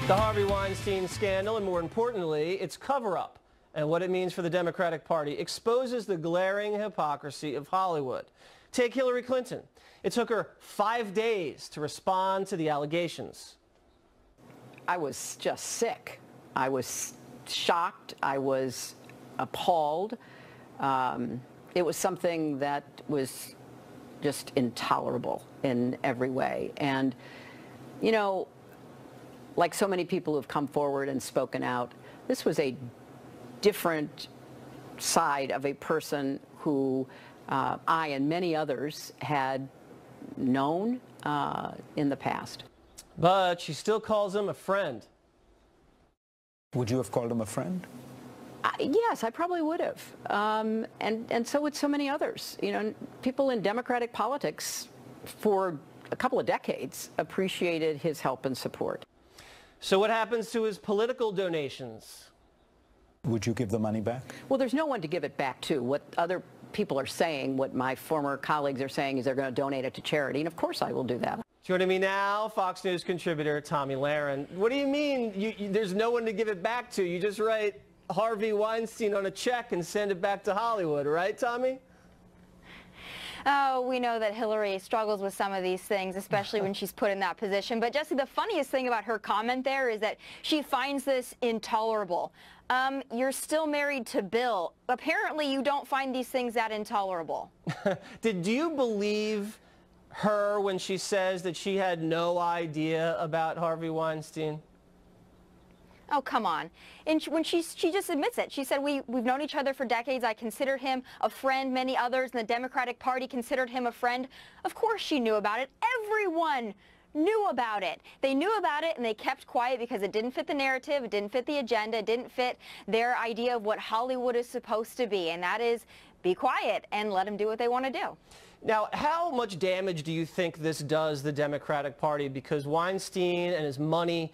The Harvey Weinstein scandal, and more importantly, its cover-up and what it means for the Democratic Party, exposes the glaring hypocrisy of Hollywood. Take Hillary Clinton. It took her 5 days to respond to the allegations. I was just sick. I was shocked. I was appalled. It was something that was just intolerable in every way. And, you know, like so many people who've come forward and spoken out, this was a different side of a person who I and many others had known in the past. But she still calls him a friend. Would you have called him a friend? Yes, I probably would have. And so would so many others. You know, people in Democratic politics for a couple of decades appreciated his help and support. So what happens to his political donations? Would you give the money back? Well, there's no one to give it back to. What other people are saying, what my former colleagues are saying, is they're going to donate it to charity, and of course I will do that. Joining me now, Fox News contributor Tomi Lahren. What do you mean there's no one to give it back to? You just write Harvey Weinstein on a check and send it back to Hollywood, right, Tomi? Oh, we know that Hillary struggles with some of these things, especially when she's put in that position. But Jesse, the funniest thing about her comment there is that she finds this intolerable. You're still married to Bill. Apparently, you don't find these things that intolerable. Do you believe her when she says that she had no idea about Harvey Weinstein? Oh, come on. And when she just admits it. She said, we've known each other for decades. I considered him a friend. Many others in the Democratic Party considered him a friend. Of course she knew about it. Everyone knew about it. They knew about it and they kept quiet because it didn't fit the narrative, it didn't fit the agenda, it didn't fit their idea of what Hollywood is supposed to be, and that is be quiet and let them do what they want to do. Now, how much damage do you think this does the Democratic Party? Because Weinstein and his money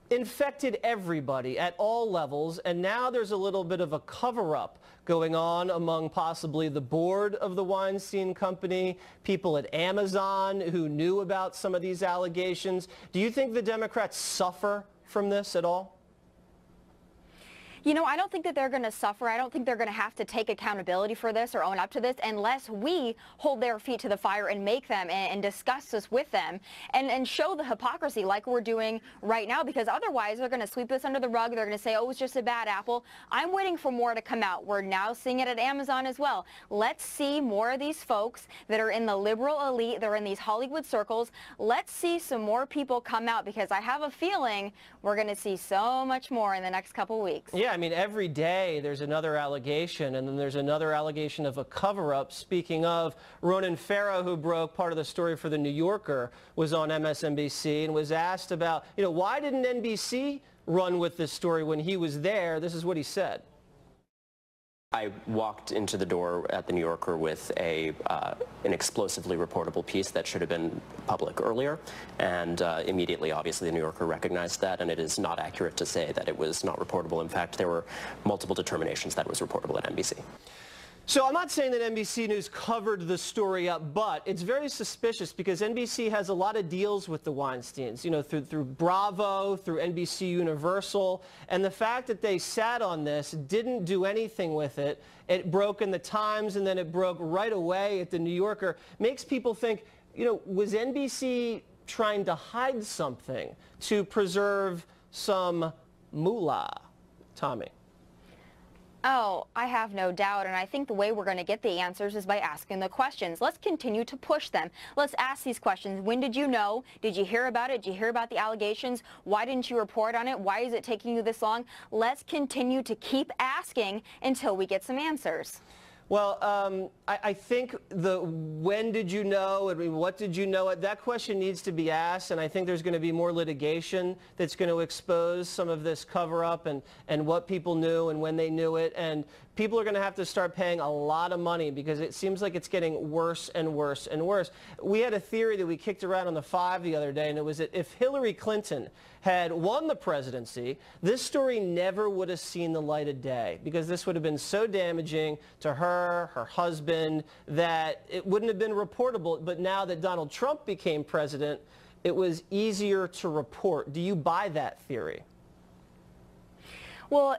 infected everybody at all levels, and now there's a little bit of a cover-up going on among possibly the board of the Weinstein Company, people at Amazon who knew about some of these allegations. Do you think the Democrats suffer from this at all? You know, I don't think that they're going to suffer. I don't think they're going to have to take accountability for this or own up to this unless we hold their feet to the fire and make them and discuss this with them and show the hypocrisy like we're doing right now, because otherwise they're going to sweep this under the rug. They're going to say, oh, it's just a bad apple. I'm waiting for more to come out. We're now seeing it at Amazon as well. Let's see more of these folks that are in the liberal elite. They're in these Hollywood circles. Let's see some more people come out, because I have a feeling we're going to see so much more in the next couple weeks. Yeah, I mean, every day there's another allegation, and then there's another allegation of a cover-up. Speaking of, Ronan Farrow, who broke part of the story for The New Yorker, was on MSNBC and was asked about, you know, why didn't NBC run with this story when he was there? This is what he said. I walked into the door at The New Yorker with an explosively reportable piece that should have been public earlier, and immediately, obviously, The New Yorker recognized that, and it is not accurate to say that it was not reportable. In fact, there were multiple determinations that it was reportable at NBC. So I'm not saying that NBC News covered the story up, but it's very suspicious because NBC has a lot of deals with the Weinsteins, you know, through Bravo, through NBC Universal, and the fact that they sat on this, didn't do anything with it, it broke in the Times and then it broke right away at The New Yorker, makes people think, you know, was NBC trying to hide something to preserve some moolah? Tomi. Oh, I have no doubt, and I think the way we're going to get the answers is by asking the questions. Let's continue to push them. Let's ask these questions. When did you know? Did you hear about it? Did you hear about the allegations? Why didn't you report on it? Why is it taking you this long? Let's continue to keep asking until we get some answers. Well, I think the when did you know and what did you know, that question needs to be asked, and I think there's going to be more litigation that's going to expose some of this cover-up and what people knew and when they knew it, and people are going to have to start paying a lot of money because it seems like it's getting worse and worse and worse. We had a theory that we kicked around on the 5 the other day, and it was that if Hillary Clinton had won the presidency, this story never would have seen the light of day because this would have been so damaging to her husband, that it wouldn't have been reportable. But now that Donald Trump became president, it was easier to report. Do you buy that theory? Well,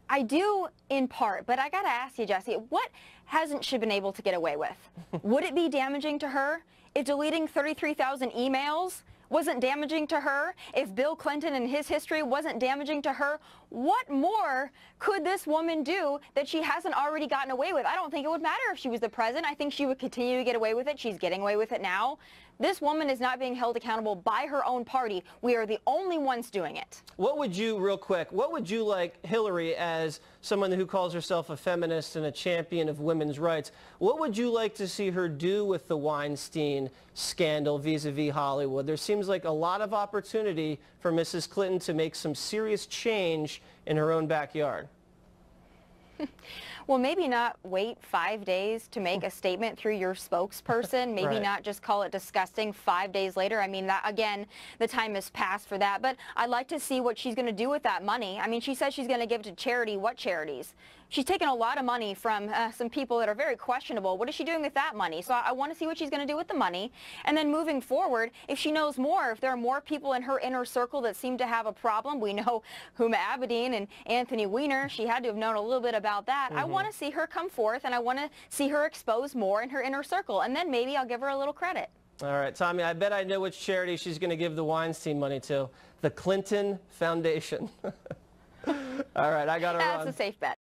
I do in part, but I got to ask you, Jesse, what hasn't she been able to get away with? Would it be damaging to her if deleting 33,000 emails wasn't damaging to her? If Bill Clinton and his history wasn't damaging to her? What more could this woman do that she hasn't already gotten away with? I don't think it would matter if she was the president. I think she would continue to get away with it. She's getting away with it now. This woman is not being held accountable by her own party. We are the only ones doing it. What would you, real quick, what would you like Hillary, as someone who calls herself a feminist and a champion of women's rights, what would you like to see her do with the Weinstein scandal vis-a-vis Hollywood? There seems like a lot of opportunity for Mrs. Clinton to make some serious change in her own backyard. Well, maybe not wait 5 days to make a statement through your spokesperson. Maybe Right. not just call it disgusting 5 days later. I mean, that, again, the time has passed for that. But I'd like to see what she's going to do with that money. I mean, she says she's going to give it to charity. What charities? She's taken a lot of money from some people that are very questionable. What is she doing with that money? So I want to see what she's going to do with the money. And then moving forward, if she knows more, if there are more people in her inner circle that seem to have a problem, we know Huma Abedin and Anthony Weiner, she had to have known a little bit about that. I want to see her come forth, and I want to see her expose more in her inner circle. And then maybe I'll give her a little credit. All right, Tommy, I bet I know which charity she's going to give the Weinstein money to. The Clinton Foundation. All right, I got to run. That's a safe bet.